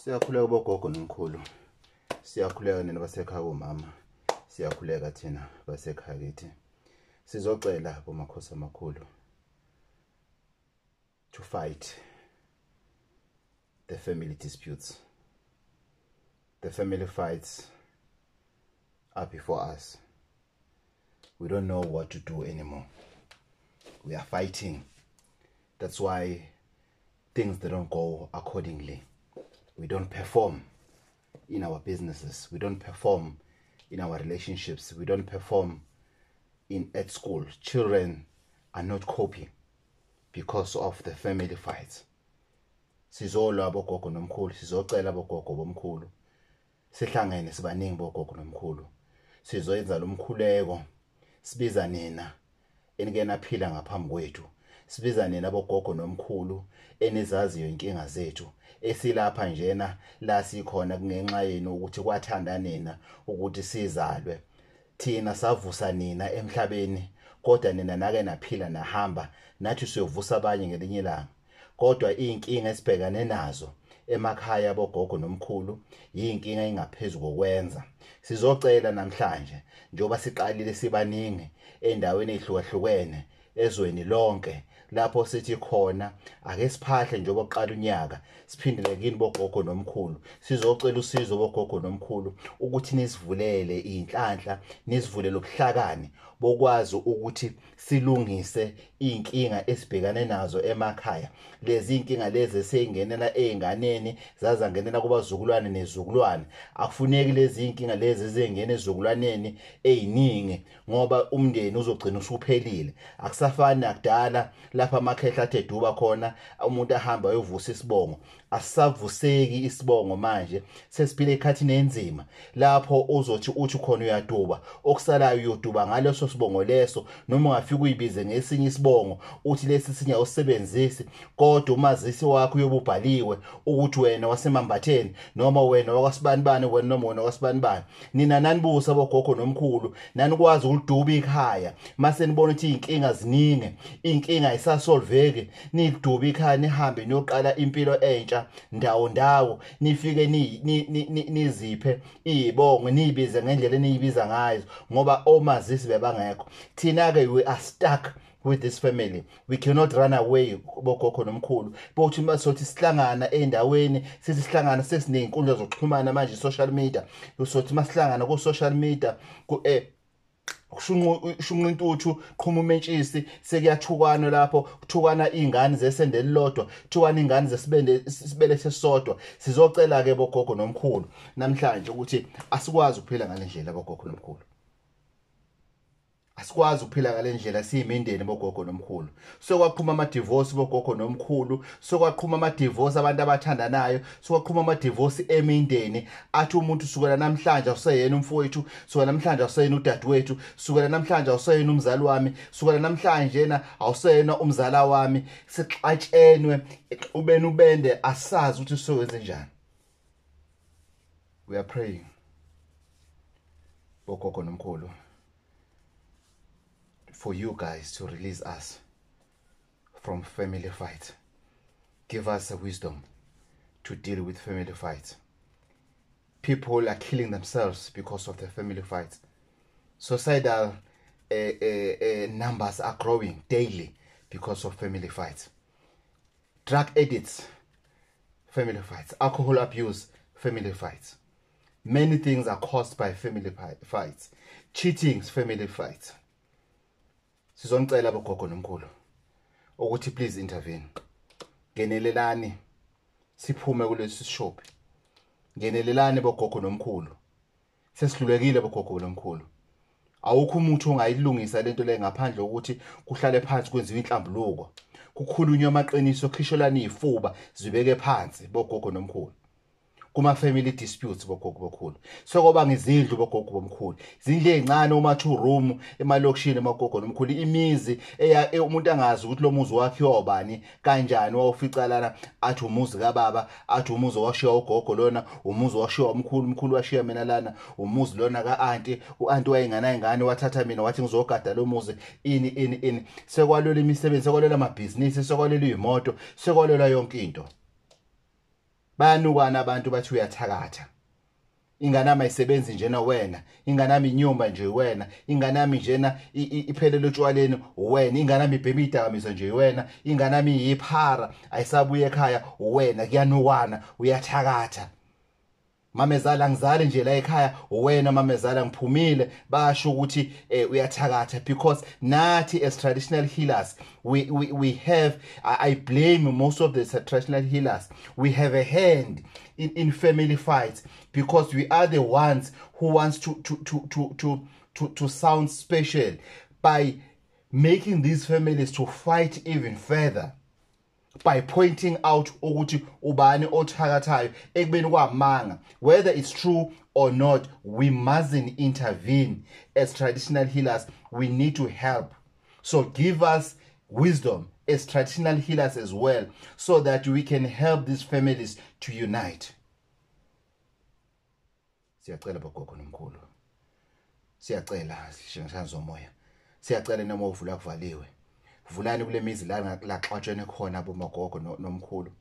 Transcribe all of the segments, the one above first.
Siyakhuleka bogogo nomkhulu. Siyakhuleka nina basekhaya omama. Siyakhuleka thina basekhaya kithi. Sizocela bomakhosi amakhulu to fight the family disputes. The family fights are before us. We don't know what to do anymore. We are fighting. That's why things don't go accordingly. We don't perform in our businesses. We don't perform in our relationships. We don't perform at school. Children are not coping because of the family fights. Sizola bogogo nomkhulu, sizocela bogogo bomkhulu. Sihlangene sibaningi bogogo nomkhulu. Sizoyenza lo mkhuleko. Sibiza nina eningena phila ngaphambi kwethu. Sibiza nina bogogo nomkhulu enizaziyo inkinga zethu. Esilapha njena la sikhona kungenxa yenu ukuthi kwathanda nina ukuthi sizalwe. Thina savusa nina emhlabeni kodwa nina nake naphila nahamba nathi siyovusa abanye ngelinye ilanga. Kodwa inkinga esibhekane nazo emakhaya bogogo nomkhulu yinkinga engaphezulu kokwenza. Sizocela namhlanje njoba siqalile sibaningi endaweni ezihlukahlukene ezweni lonke lapho sithi khona ake siphahle njoba uqala unyaka siphindele kini bogogo nomkhulu. Sizocela usizo bogogo nomkhulu ukuthi nisivulele inhlanhla, nisivulele ubuhlakani bokwazi ukuthi silungise inkinga esibhekane nazo emakhaya. Lezi inkinga lezi seyingenela einganeni zazangenela kubazukulwane nezukulwane. Akufuneki lezi inkinga lezi zingene ezukulwaneni eziningi ngoba umndeni uzogcina usuphelile. Akusafani nakudala lapha amakhehla athe duba khona umuntu ahamba ayovusa isibongo. Asisavuseki isibongo manje, sesiphile ekhathini enzima lapho uzothi uthi khona uyaduba okusalayo uyoduba ngaleso sibongo leso, noma ungafika uyibize ngesinye isibongo uthi lesi sinye awusebenzisi kodwa umazisi wakho uyobubhaliwe ukuthi wena waseMambatheni noma wena wakwaSibanibani, wena noma wena wakwaSibanibani. Nina nanibusa bogogo nomkhulu nanikwazi ukuduba ikhaya mase nibona ukuthi inkinga ziningi, inkinga ayisasolveki, niduba ikhaya nihambe niyoqala impilo entsha ndawo nifike niziphe izibongo nibize ngendlela eniyibiza ngayo ngoba omazisi bebangekho. Thina ke we are stuck with this family. We cannot run away bogogo nomkhulu. Bokuthi masothi sihlangana endaweni, sithi sihlangana sesinezinkundla zokuxhumana manje social media. Usothi masihlangana ku social media ku kushunqa intuthu qhuma umentshisi sekuyathukwana lapho kuthukana izingane zesende lilodwa, thukana izingane zesibele sesodwa. Sizocela ke bogogo nomkhulu namhlanje ukuthi asikwazi ukuphila ngalendlela bogogo nomkhulu. Asikwazi ukuphila ngalendlela siyimindeni bogogo nomkhulu. Sokwaqhuma ama divorce bogogo nomkhulu, sokwaqhuma ama divorce abantu abathandanayo, sokwaqhuma ama divorce emindeni. Athi umuntu sukela namhlanje awuseyena umfowethu, sukela namhlanje awuseyena udadewethu, sukela namhlanje awuseyena umzali wami, sukela namhlanje na awuseyena umzala wami. Sixatshenwe ubende asazi ukuthi sokwenze njani. We are praying bogogo nomkhulu for you guys to release us from family fight. Give us the wisdom to deal with family fights. People are killing themselves because of the family fights. Suicidal numbers are growing daily because of family fights. Drug addicts, family fights. Alcohol abuse, family fights. Many things are caused by family fights. Cheating, family fights. Sizongicela bogogo nomkhulu ukuthi please intervene. Ngenelelani siphume kulesi shop. Ngenelelani bogogo nomkhulu. Sesidlulekile bogogo nomkhulu. Awukho umuntu ongayilungisa lento le ngaphandle ukuthi kuhlale phansi kwenziwe inhlambuluko. Kukhulunywe amaqiniso, khishelana izifuba zibeke phansi bogogo nomkhulu. Kuma family disputes bogogo bokhulu. Sokuba ngizindlu bogogo bomkhulu. Izindlu ezincane uma 2 room emalokishini emagogo nomkhulu. Imizi umuntu angazi ukuthi lo muzi wakhe yobani kanjani wawufica lana athi umuzi kaBaba, athi umuzi washiya ugogo lona, umuzi washiya umkhulu, umkhulu washiya mina lana, umuzi lona kaAnti, uAnti wayengana ingane wathatha mina wathi ngizogada lo muzi ini. Sekwalola imisebenzi, sekwalola amabhizinisi, sekwalola izimoto, sekwalola yonke into. bayanukwana abantu bathi uyathakatha. Ingane yami ayisebenzi njena wena, ingane yami inyumba nje wena, ingane yami njena iphelele utshwaleni wena, ingane yami ibhema idakamizwa nje wena, ingane yami yiphara ayisabuye ekhaya wena, kuyanukwana uyathakatha. Mamezala ngizale nje la ekhaya wena, mamezala ngiphumile basho ukuthi uyathakatha, because nathi as traditional healers we have, I blame most of the traditional healers, we have a hand in family fights, because we are the ones who wants to sound special by making these families to fight even further, by pointing out ukuthi ubani othakathayo ekubeni kwamanga. Whether it's true or not, we mustn't intervene. As traditional healers, we need to help. So give us wisdom as traditional healers as well, so that we can help these families to unite. Siyacela bogogo nomkhulu, siyacela sishangishana moya, siyacela noma uvula kuvaliwe, vulani kule mizi la xatshene khona bomagogo nomkhulu,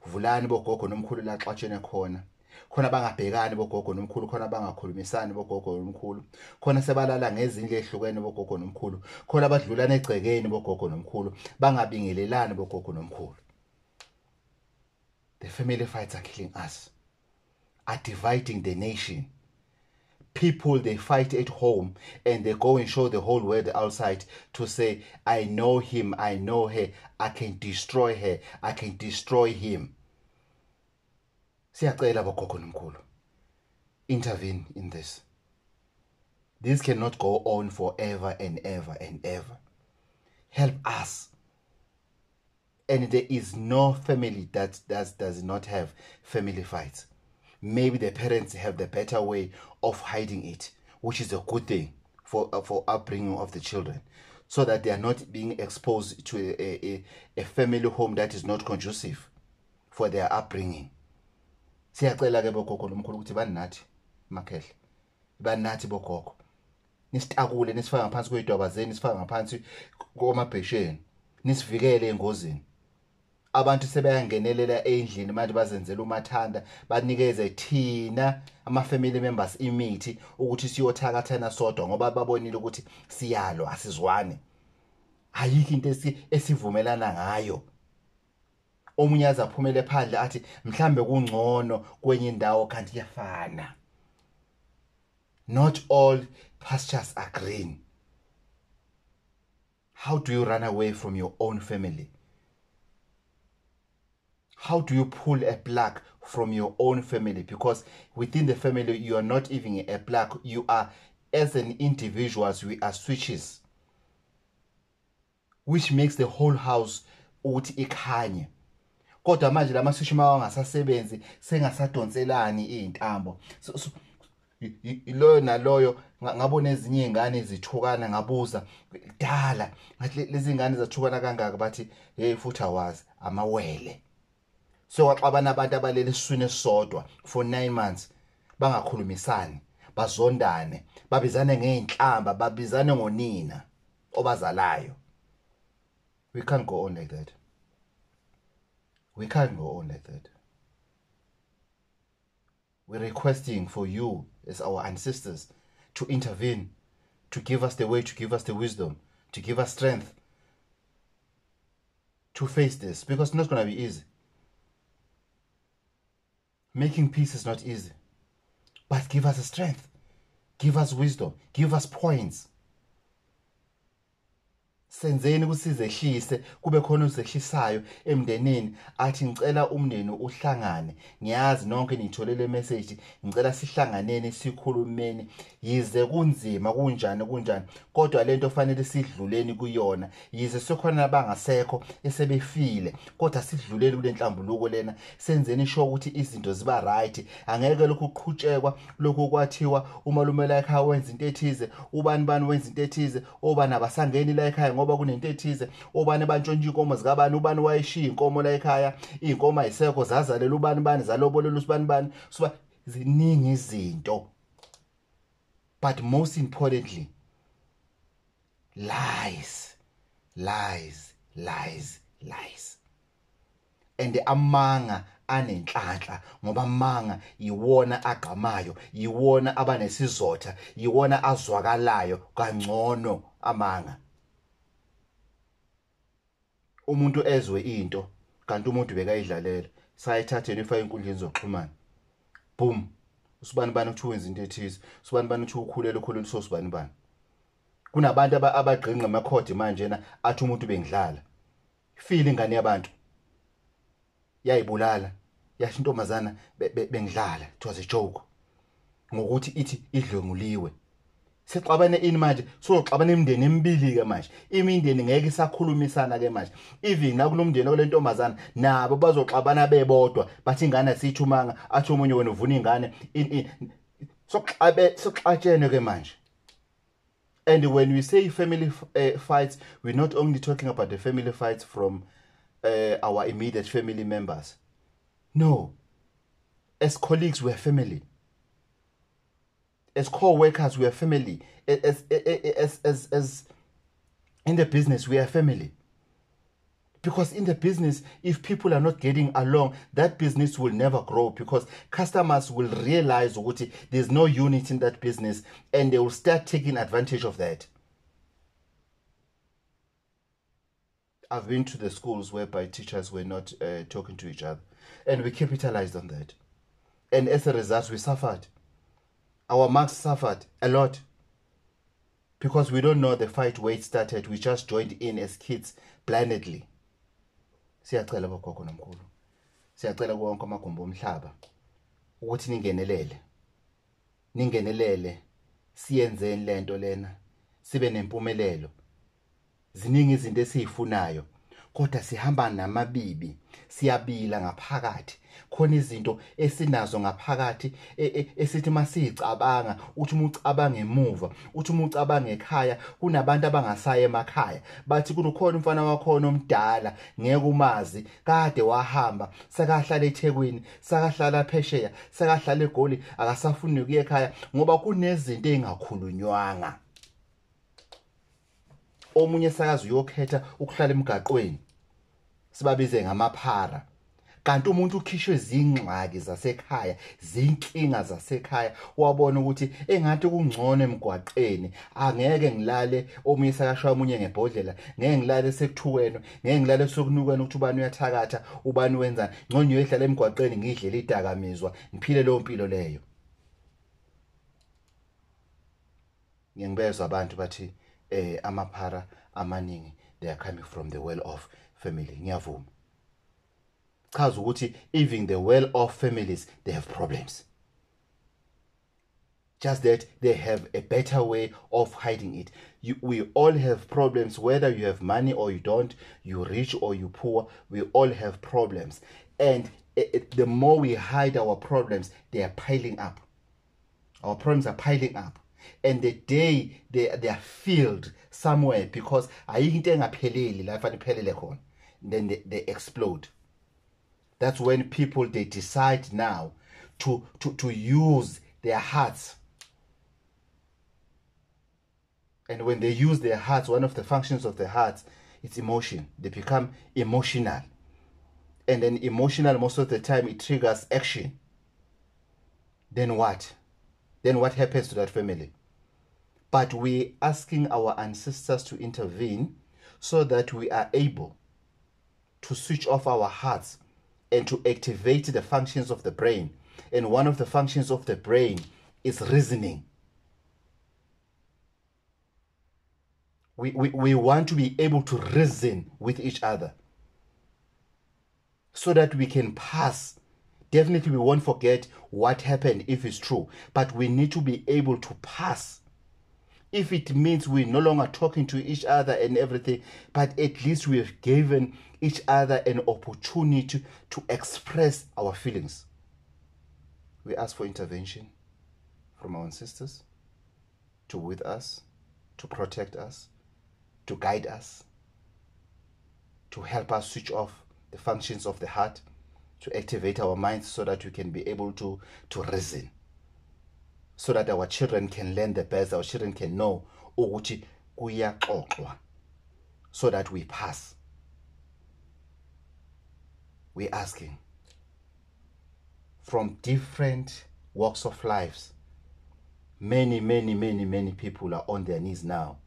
vulani bogogo nomkhulu la xatshene khona bangabhekani bogogo nomkhulu, khona bangakhulumisani bogogo nomkhulu, khona sebalala ngezindle ehlukene bogogo nomkhulu, khona badlulana egcekeni bogogo nomkhulu, bangabingelelani bogogo nomkhulu. The family fights are killing us, are dividing the nation. People, they fight at home and they go and show the whole world outside to say, I know him, I know her, I can destroy her, I can destroy him. Siyacela bogogo nomkhulu, intervene in this. This cannot go on forever and ever and ever. Help us. And there is no family that does not have family fights. Maybe the parents have the better way of hiding it, which is a good thing for upbringing of the children, so that they are not being exposed to a family home that is not conducive for their upbringing. Siyacela ke bogogo nomkhulu ukuthi banathi makhehle, banathi bogogo, nisitakule nisifaka ngaphansi kwedwabazeni, nisifaka ngaphansi komabhesheni, nisivikele engozini. Abantu sebeyangenelela endlini manje bazenzela umathanda, banikeze thina ama-family members imithi ukuthi siyothakathana sodwa ngoba babonile ukuthi siyalwa asizwane. Ayikho into esivumelana ngayo. Omunye azaphumele phandle athi mhlambe kungcono kwenye indawo kanti kuyafana. Not all pastures are green. How do you run away from your own family? How do you pull a plug from your own family? Because within the family, you are not even a plug. You are, as an individuals, we are switches, which makes the whole house uthi ikhanye. Kodwa manje lama switch mawangasasebenzi sengasadonselani izintambo. So loyo naloyo ngabona ezinye izingane ezithukana, ngabuza dala ngathi lezi izingane zathukana kangaka, bathi hey futhi awazi amawele. So waxabana abantu abalele esiswini esodwa for 9 months bangakhulumisani, bazondane, babizane ngeinhlamba, babizane ngonina obazalayo. We can't go on like that. We can't go on like that. We're requesting for you as our ancestors to intervene, to give us the way, to give us the wisdom, to give us strength to face this, because it's not going to be easy. Making peace is not easy, but give us a strength, give us wisdom, give us points. Senzeni kusizehlise, kube khona uzehlisayo emndenini, athi ngicela umndeni uhlangane, ngiyazi nonke nitholele message, ngicela sihlanganeni sikhulumeni, yize kunzima kunjani kodwa lento fanele sidluleni kuyona, yize sekhona abangasekho esebefile, kodwa sidluleni kule nhlambuluko lena, senzeni sure ukuthi izinto ziba right. Angeke lokhu kuqhutshekwa, lokhu kwathiwa umalume la ekhaya wenza into ethize, ubani wenza into ethize, obani abasangeni la ekhaya ngoba kunento ethize, obani bantshontsha inkomo zikabani, ubani wayishiya inkomo la ekhaya, inkomo ayisekho zazalela ubani zalobolela usibani, so ziningi izinto. But most importantly, lies. And amanga anenhlanhla ngoba manga yiwona agqamayo, yiwona abanesizotha, yiwona azwakalayo kangcono amanga. Umuntu ezwe into kanti umuntu bekayidlalela sayithathela ifaka inkundleni zokuxhumana. Boom. Usibani bani uthi wenza into ethize, usibani bani uthi ukhulele sosibani bani. Kunabantu abagqinqa amakhodi manje na athi umuntu bengidlala. Feel ingane yabantu yayibulala, yasho intombazana bengidlala, it was a joke, ngokuthi ithi idlwenguliwe. Sixabane ini manje, soxabana imindeni emibili ke manje. Imindeni ngeke isakhulumisana ke manje. Even nakulomndeni okule ntombazana nabo bazoxabana bebodwa, bathi ingane asithumanga, athi umunye wena uvuna ingane. Soxatshene ke manje. And when we say family fights, we're not only talking about the family fights from our immediate family members. No. As colleagues, we are family. As co-workers, we are family. As in the business, we are family. Because in the business, if people are not getting along, that business will never grow, because customers will realize that there's no unity in that business and they will start taking advantage of that. I've been to the schools whereby teachers were not talking to each other, and we capitalized on that. And as a result, we suffered. Our marks suffered a lot because we don't know the fight where it started. We just joined in as kids blindly. Siyacela bogogo nomkhulu, siyacela konke amagumbi omhlaba ukuthi ningenelele siyenzeni lento lena sibe nempumelelo. Ziningi izinto esizifunayo kodwa sihamba namabibi, siyabila ngaphakathi. Khona izinto esinazo ngaphakathi esithi masicabanga, uthi umucabanga emuva, uthi umucabanga ekhaya. Kunabantu abangasaya emakhaya, bathi kunokhona umfana wakho omdala ngeke umazi, kade wahamba, sakahlala eThekwini, sakahlala phesheya, sakahlala eGoli, akasafuni ukuya ekhaya ngoba kunezinto engakhulunywanga. Omunye sakazi uyokhetha ukuhlala emgaqweni, sibabize ngamaphara. Kanti umuntu ukhishwe zingxaki zasekhaya, zinkinga zasekhaya, wabona ukuthi engathi kungcono emgwaqeni, angeke ngilale omunye sakashwa umunye ngebhodlela, ngeke ngilale sekuthukweno, ngeke ngilale sokunukweni ukuthi ubani uyathakatha, ubani wenzani, ngcono uyohlala emgwaqeni ngidlela idakamizwa, ngiphile leyo mpilo leyo. Ngiyangibezwa abantu bathi amaphara amaningi they are coming from the well-off family. Ngiyavuma. Chaza ukuthi even the well-off families, they have problems. Just that they have a better way of hiding it. We all have problems, whether you have money or you don't, you rich or you poor, we all have problems. And the more we hide our problems, they are piling up. Our problems are piling up. And the day they are filled somewhere, because then they explode. That's when people, they decide now to use their hearts. And when they use their hearts, one of the functions of the hearts, it's emotion. They become emotional. And then emotional, most of the time, it triggers action. Then what? Then what happens to that family? But we're asking our ancestors to intervene so that we are able to switch off our hearts and to activate the functions of the brain. And one of the functions of the brain is reasoning. We want to be able to reason with each other so that we can pass. Definitely we won't forget what happened if it's true, but we need to be able to pass. If it means we're no longer talking to each other and everything, but at least we have given each other an opportunity to express our feelings. We ask for intervention from our ancestors to with us, to protect us, to guide us, to help us switch off the functions of the heart, to activate our minds so that we can be able to reason, so that our children can learn the best, our children can know ukuthi kuyaxoxwa, so that we pass. We're asking from different walks of lives. Many people are on their knees now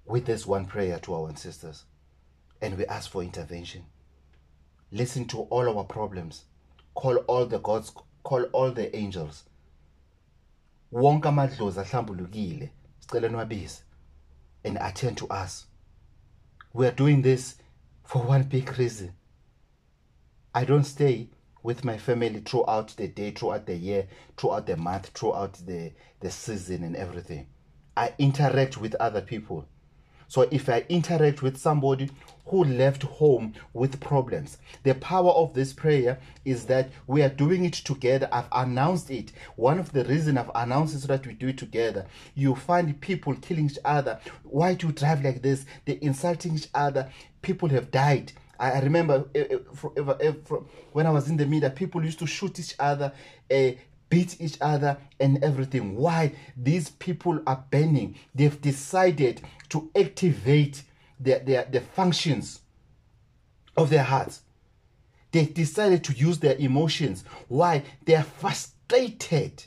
with this one prayer to our ancestors, and we ask for intervention. Listen to all our problems. Call all the gods, call all the angels. Wonke amadlozi ahlambulukile, sicela niwabize, and attend to us. We are doing this for one big reason. I don't stay with my family throughout the day, throughout the year, throughout the month, throughout the season and everything. I interact with other people. So if I interact with somebody who left home with problems, the power of this prayer is that we are doing it together. I've announced it. One of the reasons I've announced is so that we do it together. You find people killing each other. Why do you drive like this? They're insulting each other. People have died. I remember when I was in the media, people used to shoot each other, beat each other and everything. Why? These people are burning. They've decided to activate the functions of their hearts. They decided to use their emotions. Why? They are frustrated.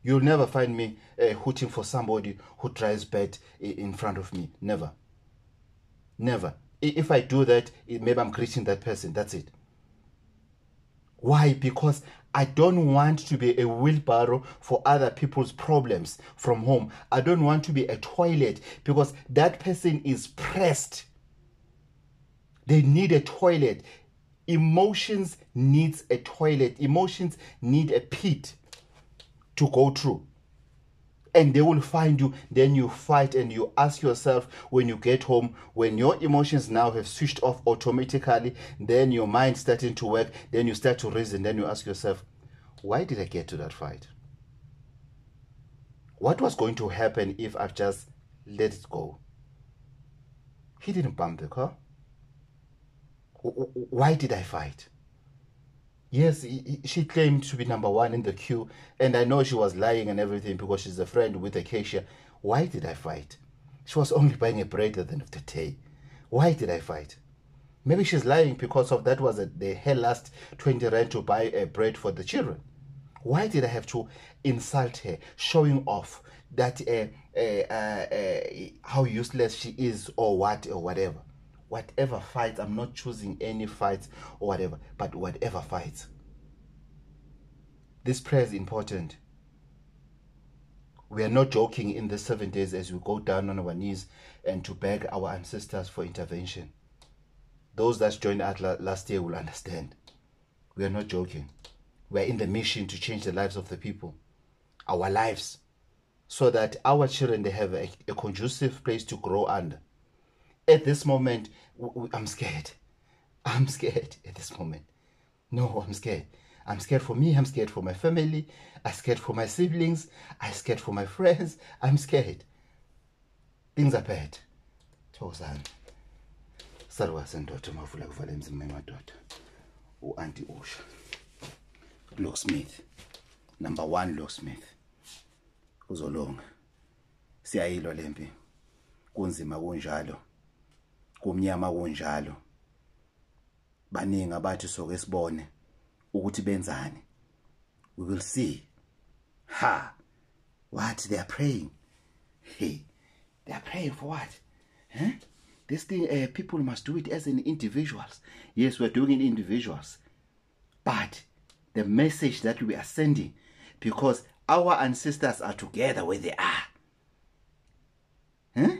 You'll never find me hooting for somebody who drives bad in front of me. Never. Never. If I do that, maybe I'm greeting that person. That's it. Why? Because I don't want to be a wheelbarrow for other people's problems from home. I don't want to be a toilet because that person is pressed. They need a toilet. Emotions needs a toilet. Emotions need a pit to go through. And they will find you. Then you fight and you ask yourself when you get home, when your emotions now have switched off automatically, then your mind starting to work, then you start to reason, then you ask yourself, why did I get to that fight? What was going to happen if I just let it go? He didn't bump the car. Why did I fight? Yes, she claimed to be number one in the queue, and I know she was lying and everything because she's a friend with Acacia. Why did I fight? She was only buying a bread at the end of the day. Why did I fight? Maybe she's lying because of that was her last 20 rand to buy a bread for the children. Why did I have to insult her, showing off that how useless she is or what or whatever? Whatever fights, I'm not choosing any fights or whatever, but whatever fights. This prayer is important. We are not joking in the 7 days as we go down on our knees and to beg our ancestors for intervention. Those that joined us last year will understand. We are not joking. We are in the mission to change the lives of the people, our lives, so that our children, they have a conducive place to grow under. At this moment, I'm scared. I'm scared at this moment. No, I'm scared. I'm scared for me. I'm scared for my family. I'm scared for my siblings. I'm scared for my friends. I'm scared. Things are bad. Thokozani. Salwa sendoda mavula kuvala emzimba emadoda. U-Auntie Usha. Locksmith. Number 1 locksmith. Uzolonga. Siyayilwa lempi. Kunzima kunjalo. Kumnyama kunjalo. Baningi abathi soke sibone ukuthi benzani. We will see. Ha! What? They are praying. Hey, they are praying for what? Huh? This thing, people must do it as in individuals. Yes, we're doing it in individuals. But the message that we are sending, because our ancestors are together where they are. Huh?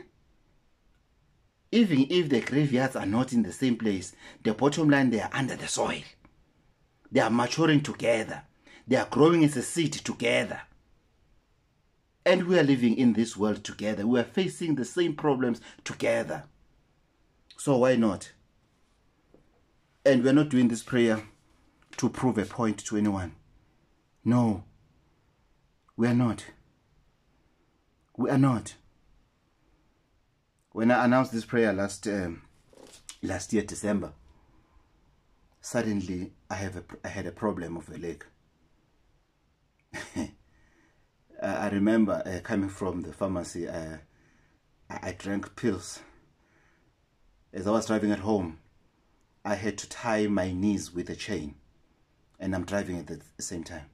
Even if the graveyards are not in the same place, the bottom line, they are under the soil. They are maturing together. They are growing as a seed together. And we are living in this world together. We are facing the same problems together. So why not? And we're not doing this prayer to prove a point to anyone. No. We are not. We are not. When I announced this prayer last year, December, suddenly I had a problem of a leg. I remember coming from the pharmacy, I drank pills. As I was driving at home, I had to tie my knees with a chain. and I'm driving at the same time.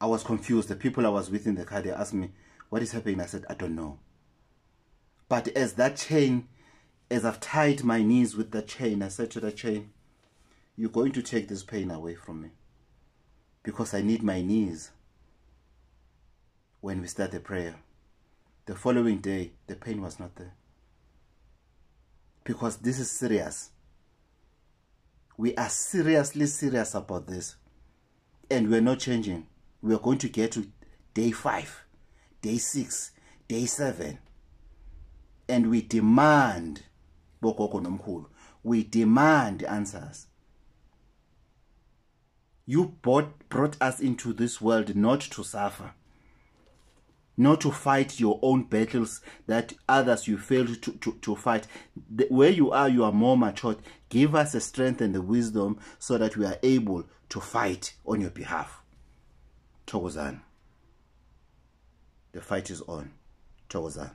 I was confused. The people I was with in the car, they asked me, what is happening? I said, I don't know. But as that chain, as I've tied my knees with the chain, I said to the chain, you're going to take this pain away from me, because I need my knees when we start the prayer. The following day, the pain was not there. Because this is serious. We are seriously serious about this. And we're not changing. We're going to get to day 5, day 6, day 7. And we demand, we demand answers. You brought us into this world not to suffer, not to fight your own battles that others you failed to fight. Where you are more matured. Give us the strength and the wisdom so that we are able to fight on your behalf. Thokozani. The fight is on. Thokozani.